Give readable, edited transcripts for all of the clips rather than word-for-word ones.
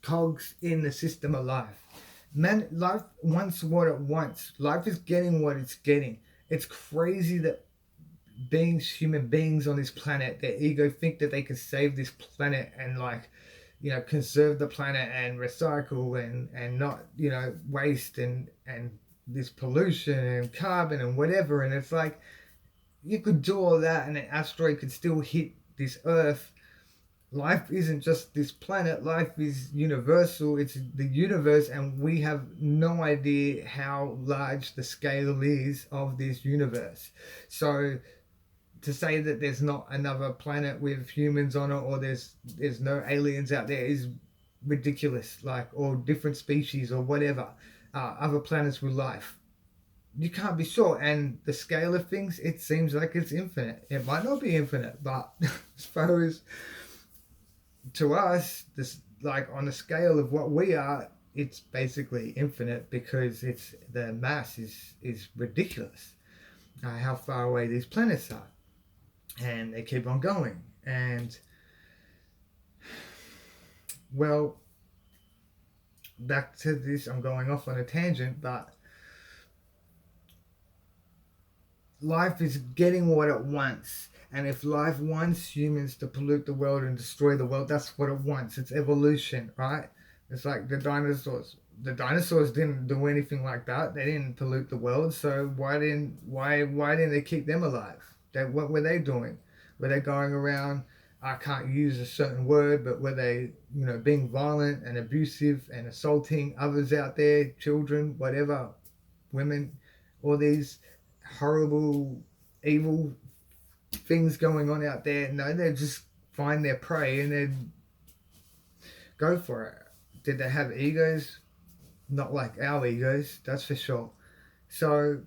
cogs in the system of life. Man, life wants what it wants. Life is getting what it's getting. It's crazy that human beings on this planet, their ego think that they can save this planet and like, conserve the planet and recycle and not, waste and this pollution and carbon and whatever. And it's like, you could do all that and an asteroid could still hit this earth. Life isn't just this planet. Life is universal. It's the universe, and we have no idea how large the scale is of this universe. So to say that there's not another planet with humans on it, or there's no aliens out there, is ridiculous. Like, or different species or whatever, other planets with life. You can't be sure. And the scale of things, it seems like it's infinite. It might not be infinite, but as far as to us, this, like, on the scale of what we are, it's basically infinite, because it's the mass is ridiculous. How far away these planets are, and they keep on going. And well, back to this, I'm going off on a tangent, but life is getting what it wants. And if life wants humans to pollute the world and destroy the world, that's what it wants. It's evolution, right? It's like the dinosaurs. The dinosaurs didn't do anything like that. They didn't pollute the world. So why didn't they keep them alive? What were they doing? Were they going around? I can't use a certain word, but were they, being violent and abusive and assaulting others out there, children, whatever, women, all these horrible, evil things going on out there? No, they just find their prey and then go for it. Did they have egos? Not like our egos, that's for sure. So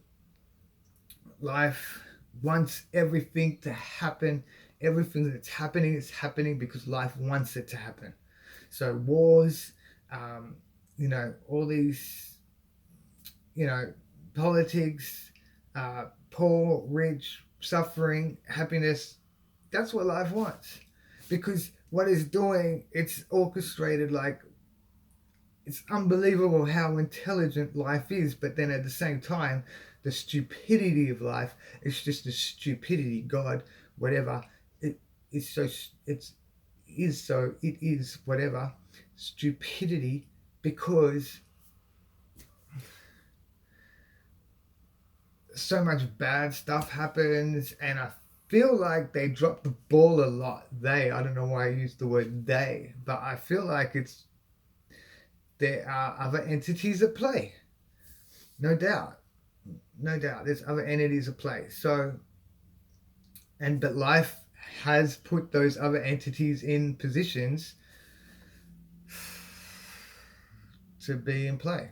life wants everything to happen. Everything that's happening is happening because life wants it to happen. So wars, all these, politics, poor, rich, suffering, happiness, that's what life wants. Because what it's doing, it's orchestrated. Like, it's unbelievable how intelligent life is, but then at the same time, the stupidity of life is just the stupidity, God, whatever. It is whatever, stupidity, because so much bad stuff happens, and I feel like they drop the ball a lot. I don't know why I used the word they, but I feel like there are other entities at play. No doubt. There's other entities at play. So, but life has put those other entities in positions to be in play.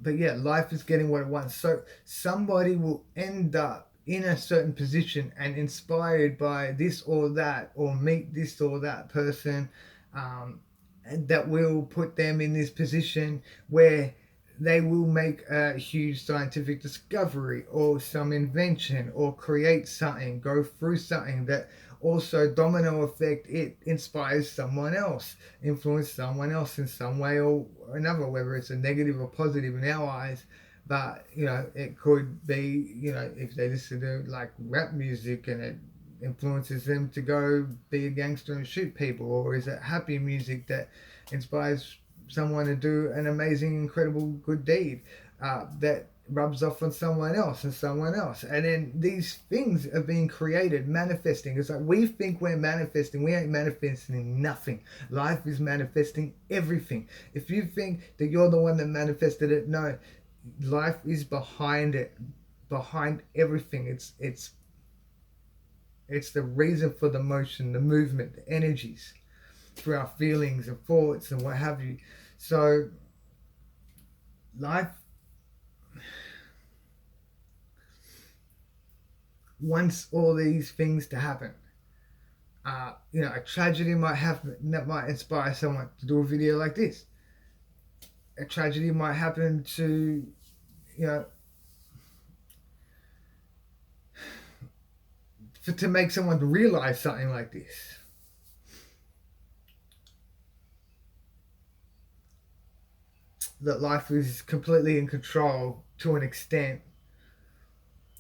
But yeah, life is getting what it wants. So somebody will end up in a certain position and inspired by this or that, or meet this or that person, and that will put them in this position where they will make a huge scientific discovery or some invention, or create something, go through something that also domino effect, it inspires someone else, influence someone else in some way or another, whether it's a negative or positive in our eyes. But it could be, if they listen to like rap music and it influences them to go be a gangster and shoot people, or is it happy music that inspires someone to do an amazing, incredible good deed that rubs off on someone else and someone else. And then these things are being created, manifesting. It's like we think we're manifesting. We ain't manifesting nothing. Life is manifesting everything. If you think that you're the one that manifested it, no. Life is behind it, behind everything. It's the reason for the motion, the movement, the energies, through our feelings and thoughts and what have you. So life wants all these things to happen. A tragedy might happen that might inspire someone to do a video like this. A tragedy might happen to, to make someone realize something like this. that life is completely in control to an extent.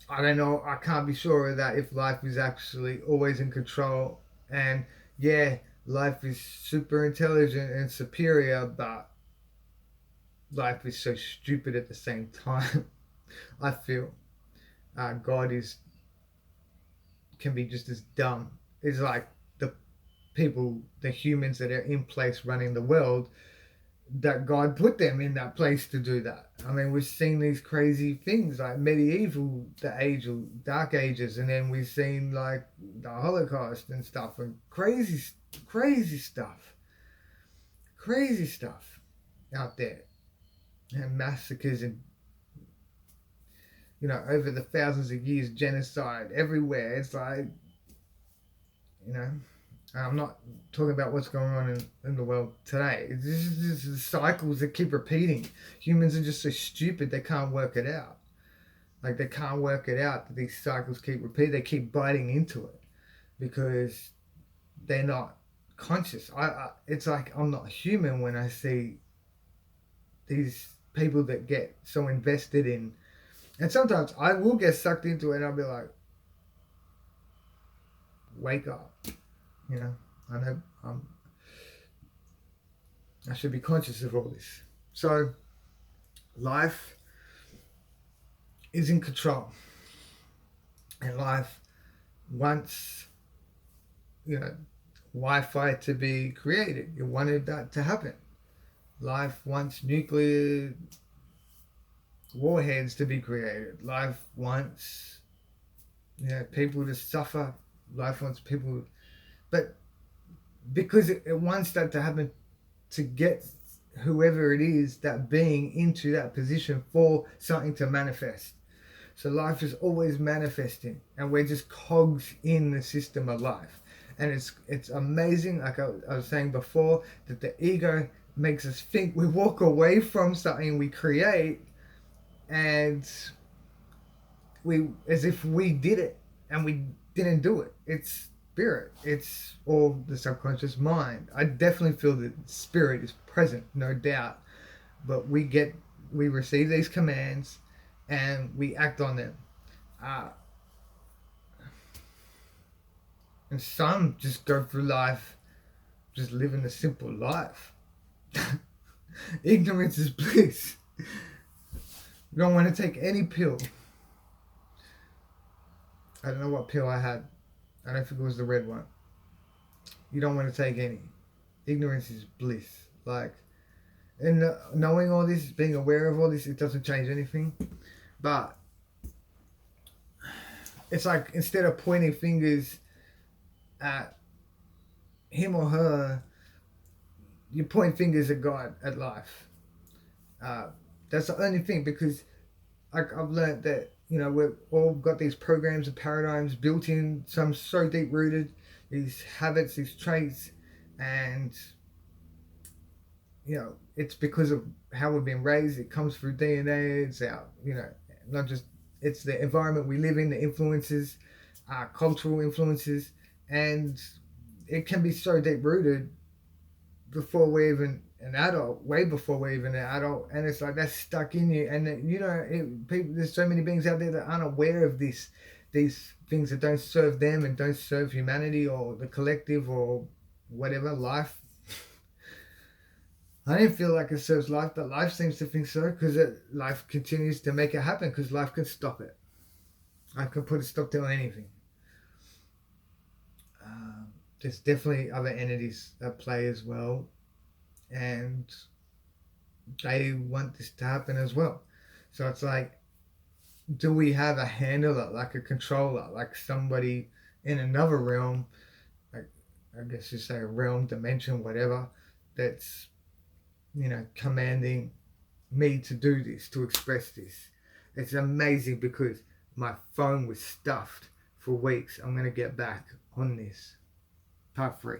I don't know. I can't be sure of that if life is actually always in control. And yeah, life is super intelligent and superior, but life is so stupid at the same time. I feel God is can be just as dumb. It's like the people, the humans that are in place running the world, that God put them in that place to do that. I mean, we've seen these crazy things like medieval, the age of dark ages, and then we've seen like the Holocaust and stuff, and crazy stuff, crazy stuff out there, and massacres and over the thousands of years, genocide everywhere. It's like, you know, I'm not talking about what's going on in the world today. It's just cycles that keep repeating. Humans are just so stupid they can't work it out. Like they can't work it out that these cycles keep repeating. They keep biting into it because they're not conscious. It's like I'm not human when I see these people that get so invested in. And sometimes I will get sucked into it and I'll be like, wake up. I know I should be conscious of all this. So life is in control. And life wants, Wi-Fi to be created. It wanted that to happen. Life wants nuclear warheads to be created. Life wants, people to suffer. Life wants people, but because it wants that to happen, to get whoever it is, that being, into that position for something to manifest. So life is always manifesting, and we're just cogs in the system of life. And it's amazing, like I was saying before, that the ego makes us think we walk away from something we create, and we, as if we did it, and we didn't do it. It's spirit. It's all the subconscious mind. I definitely feel that spirit is present, no doubt. But we receive these commands and we act on them. And some just go through life just living a simple life. Ignorance is bliss. You don't want to take any pill. I don't know what pill I had. I don't think it was the red one. You don't want to take any. Ignorance is bliss. Like, and knowing all this, being aware of all this, it doesn't change anything. But it's like, instead of pointing fingers at him or her, you point fingers at God, at life. That's the only thing, because I've learned that, we've all got these programs and paradigms built in, some so deep rooted, these habits, these traits, and it's because of how we've been raised. It comes through DNA. It's our, not just, it's the environment we live in, the influences, cultural influences, and it can be so deep rooted before we're even an adult, way before we're even an adult, and it's like that's stuck in you. And people, there's so many beings out there that aren't aware of these things that don't serve them and don't serve humanity or the collective or whatever, life. I don't feel like it serves life, but life seems to think so, because life continues to make it happen, because life can stop it. I can put a stop to anything. There's definitely other entities at play as well, and they want this to happen as well. So it's like, do we have a handler, like a controller, like somebody in another realm, like I guess you say a realm, dimension, whatever, that's commanding me to do this, to express this? It's amazing, because my phone was stuffed for weeks. I'm going to get back on this. Part 3.